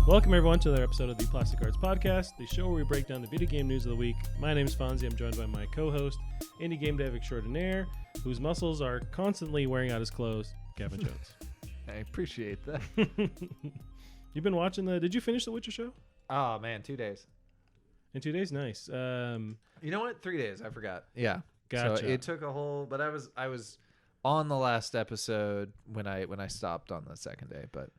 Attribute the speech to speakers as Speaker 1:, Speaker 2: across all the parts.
Speaker 1: Welcome everyone to another episode of the Plastic Arts Podcast, the show where we break down the video game news of the week. My name is Fonze. I'm joined by my co-host, indie game dev extraordinaire, whose muscles are constantly wearing out his clothes, Gavin Jones.
Speaker 2: I appreciate that.
Speaker 1: You've been watching did you finish the Witcher show?
Speaker 2: Oh man, 2 days.
Speaker 1: In 2 days? Nice.
Speaker 2: You know what? 3 days. I forgot. Yeah.
Speaker 1: Gotcha.
Speaker 2: So it took a whole, but I was on the last episode when I stopped on the second day, but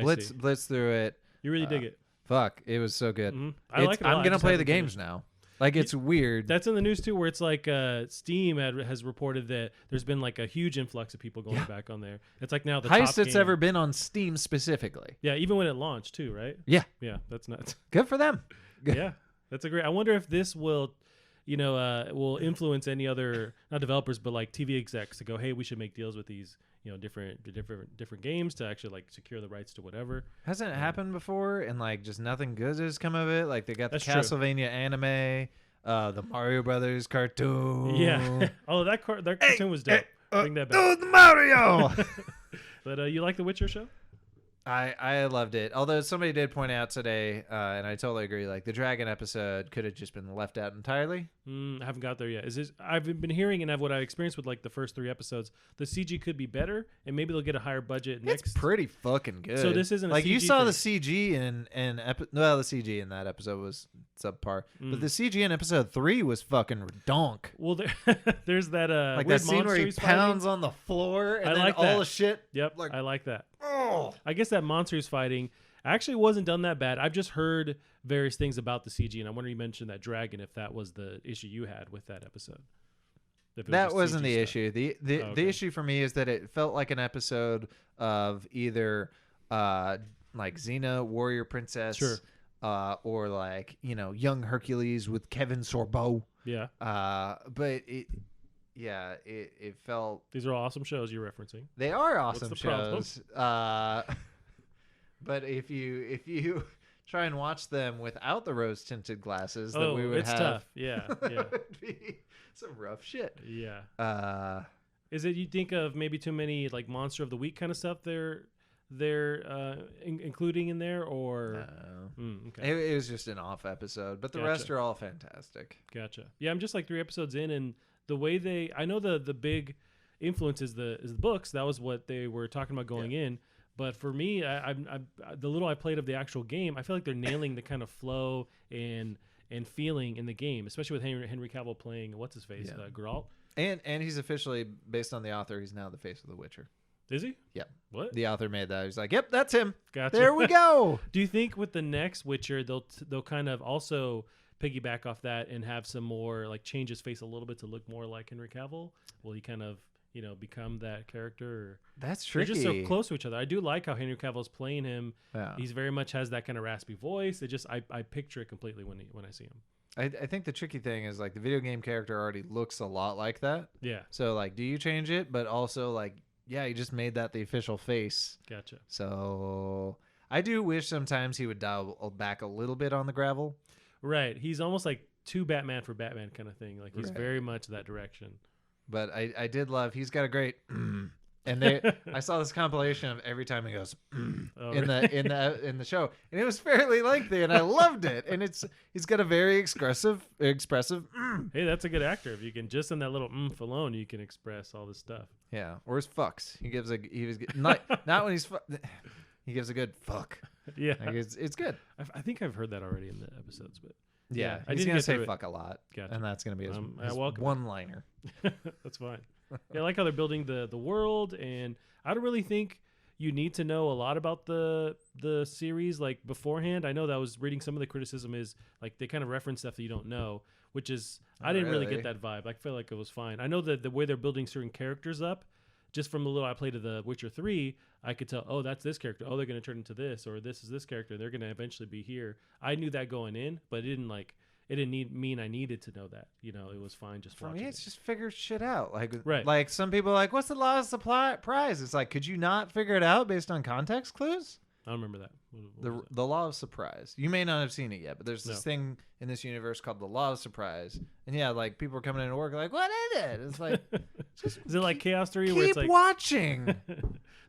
Speaker 2: blitz through it.
Speaker 1: You really dig it.
Speaker 2: Fuck, it was so good.
Speaker 1: Mm-hmm. I like it a lot.
Speaker 2: I'm going to play the games now. Like, it's weird.
Speaker 1: That's in the news, too, where it's like Steam has reported that there's been like a huge influx of people going back on there. It's like now the
Speaker 2: highest
Speaker 1: top
Speaker 2: it's
Speaker 1: game.
Speaker 2: ever been on Steam specifically.
Speaker 1: Yeah, even when it launched, too, right?
Speaker 2: Yeah.
Speaker 1: Yeah, that's nuts.
Speaker 2: Good for them.
Speaker 1: Yeah, that's a great. I wonder if this will, will influence any other, not developers, but like TV execs to go, hey, we should make deals with these, different games to actually like secure the rights to whatever.
Speaker 2: Hasn't it happened before? And like just nothing good has come of it. Like they got
Speaker 1: That's
Speaker 2: the Castlevania anime, the Mario Brothers cartoon.
Speaker 1: Yeah. Oh, that cartoon was dope. Bring that back.
Speaker 2: The Mario.
Speaker 1: But you like the Witcher show?
Speaker 2: I loved it. Although somebody did point out today, and I totally agree, like the dragon episode could have just been left out entirely.
Speaker 1: I haven't got there yet. I've been hearing, and what I experienced with like the first 3 episodes, the CG could be better, and maybe they'll get a higher budget next.
Speaker 2: It's pretty fucking good.
Speaker 1: So this isn't a
Speaker 2: like
Speaker 1: CG
Speaker 2: you saw
Speaker 1: thing.
Speaker 2: the CG the CG in that episode was subpar, but the CG in episode 3 was fucking redonk.
Speaker 1: Well, there's that
Speaker 2: like
Speaker 1: weird
Speaker 2: that scene where he pounds on the floor and
Speaker 1: I
Speaker 2: then
Speaker 1: like
Speaker 2: all
Speaker 1: that.
Speaker 2: the shit.
Speaker 1: Yep,
Speaker 2: like,
Speaker 1: I like that.
Speaker 2: Oh,
Speaker 1: I guess that monster he's fighting actually wasn't done that bad. I've just heard various things about the CG, and I wonder you mentioned that dragon, if that was the issue you had with that episode.
Speaker 2: That wasn't the
Speaker 1: stuff.
Speaker 2: issue. The issue for me is that it felt like an episode of either like Xena, Warrior Princess,
Speaker 1: Sure.
Speaker 2: Or like, Young Hercules with Kevin Sorbo.
Speaker 1: Yeah.
Speaker 2: But it felt.
Speaker 1: These are all awesome shows you're referencing.
Speaker 2: They are awesome
Speaker 1: What's the problem?
Speaker 2: shows. But if you try and watch them without the rose tinted glasses, that we would
Speaker 1: it's
Speaker 2: have,
Speaker 1: tough. Yeah, yeah,
Speaker 2: it would be some rough shit.
Speaker 1: yeah. Is it you think of maybe too many like Monster of the Week kind of stuff they're including in there, or
Speaker 2: no.
Speaker 1: Okay.
Speaker 2: It was just an off episode, but the
Speaker 1: Gotcha.
Speaker 2: rest are all fantastic.
Speaker 1: Gotcha. Yeah, I'm just like 3 episodes in, and the way I know the big influence is the books. That was what they were talking about going in. But for me, I the little I played of the actual game, I feel like they're nailing the kind of flow and feeling in the game, especially with Henry Cavill playing what's his face, Geralt.
Speaker 2: And he's officially, based on the author, he's now the face of The Witcher.
Speaker 1: Is he?
Speaker 2: Yep.
Speaker 1: What?
Speaker 2: The author made that. He's like, yep, that's him.
Speaker 1: Gotcha.
Speaker 2: There we go.
Speaker 1: Do you think with the next Witcher, they'll kind of also piggyback off that and have some more like change his face a little bit to look more like Henry Cavill? Will he kind of become that character? Or
Speaker 2: that's tricky.
Speaker 1: They're just so close to each other. I do like how Henry Cavill's playing him.
Speaker 2: Yeah.
Speaker 1: He's very much has that kind of raspy voice. It just I picture it completely when I see him.
Speaker 2: I think the tricky thing is like the video game character already looks a lot like that.
Speaker 1: Yeah.
Speaker 2: So like, do you change it? But also like, yeah, you just made that the official face.
Speaker 1: Gotcha.
Speaker 2: So I do wish sometimes he would dial back a little bit on the gravel.
Speaker 1: Right. He's almost like too Batman for Batman kind of thing. Like he's very much that direction.
Speaker 2: But I did love. He's got a great. And I saw this compilation of every time he goes in the show, and it was fairly lengthy, and I loved it. And he's got a very expressive.
Speaker 1: Hey, that's a good actor. If you can just in that little alone, you can express all this stuff.
Speaker 2: Yeah, or his fucks. He was not when he's he gives a good fuck.
Speaker 1: Yeah,
Speaker 2: like it's good.
Speaker 1: I think I've heard that already in the episodes, but
Speaker 2: yeah,
Speaker 1: I
Speaker 2: he's
Speaker 1: didn't
Speaker 2: gonna
Speaker 1: get
Speaker 2: say
Speaker 1: through
Speaker 2: fuck a lot,
Speaker 1: Gotcha.
Speaker 2: and that's gonna be his
Speaker 1: one-liner.
Speaker 2: That's
Speaker 1: That's fine. Yeah, I like how they're building the world, and I don't really think you need to know a lot about the series like beforehand. I know that I was reading some of the criticism is like they kind of reference stuff that you don't know, which is I didn't really get that vibe. I feel like it was fine. I know that the way they're building certain characters up, just from the little I played of the Witcher 3, I could tell, oh, that's this character. Oh, they're going to turn into this, or this is this character. They're going to eventually be here. I knew that going in, but it didn't mean I needed to know that. It was fine just
Speaker 2: for
Speaker 1: watching.
Speaker 2: me, it's just figure shit out.
Speaker 1: Right.
Speaker 2: Like some people are like, what's the law of surprise? It's like, could you not figure it out based on context clues?
Speaker 1: I don't remember that.
Speaker 2: The law of surprise. You may not have seen it yet, but there's this thing in this universe called the law of surprise. And yeah, like people are coming into work like, what is it? It's like,
Speaker 1: is it like Chaos 3 where
Speaker 2: keep
Speaker 1: it's like
Speaker 2: watching.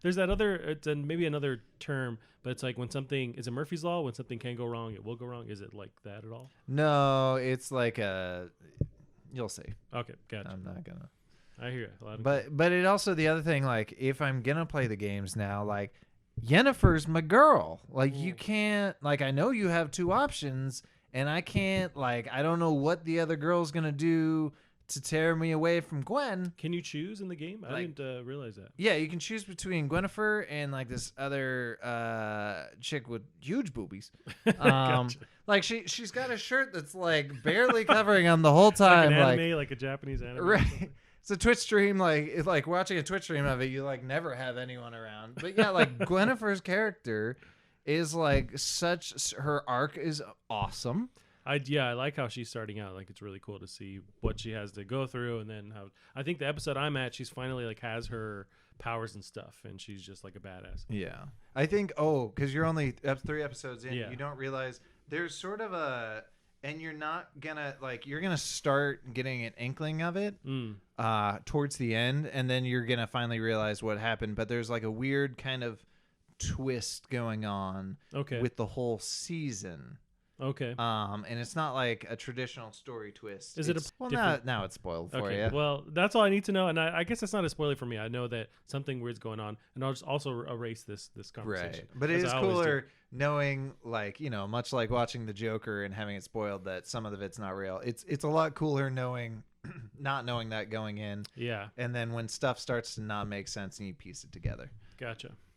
Speaker 1: There's that other, it's maybe another term, but it's like when something, is it Murphy's Law? When something can go wrong, it will go wrong. Is it like that at all?
Speaker 2: No, it's like you'll see.
Speaker 1: Okay, gotcha.
Speaker 2: I'm not gonna.
Speaker 1: I hear it.
Speaker 2: But it also, the other thing, like, if I'm gonna play the games now, like, Yennefer's my girl. Like, you can't, like, I know you have two options, and I can't, like, I don't know what the other girl's gonna do to tear me away from Gwen.
Speaker 1: Can you choose in the game? I didn't realize that.
Speaker 2: Yeah, you can choose between Yennefer and, like, this other chick with huge boobies.
Speaker 1: Gotcha.
Speaker 2: Like, she's got a shirt that's, like, barely covering them the whole time.
Speaker 1: Like an anime, like a Japanese anime.
Speaker 2: Right. It's a Twitch stream, like watching a Twitch stream of it, you like never have anyone around. But yeah, like Yennefer's character is like her arc is awesome.
Speaker 1: I like how she's starting out. Like, it's really cool to see what she has to go through, and then how I think the episode I'm at, she's finally like has her powers and stuff, and she's just like a badass.
Speaker 2: Yeah, I think because you're only 3 episodes in,
Speaker 1: Yeah.
Speaker 2: you don't realize there's sort of and you're not gonna you're gonna start getting an inkling of it towards the end, and then you're gonna finally realize what happened. But there's like a weird kind of twist going on with the whole season.
Speaker 1: Okay.
Speaker 2: And it's not like a traditional story twist.
Speaker 1: Is it
Speaker 2: now it's spoiled for you.
Speaker 1: Well, that's all I need to know, and I guess it's not a spoiler for me. I know that something weird's going on, and I'll just also erase this conversation.
Speaker 2: Right. But it is cooler knowing, like, you know, much like watching the Joker and having it spoiled, that some of it's not real. It's a lot cooler knowing, not knowing that going in.
Speaker 1: Yeah.
Speaker 2: And then when stuff starts to not make sense and you piece it together.
Speaker 1: Gotcha.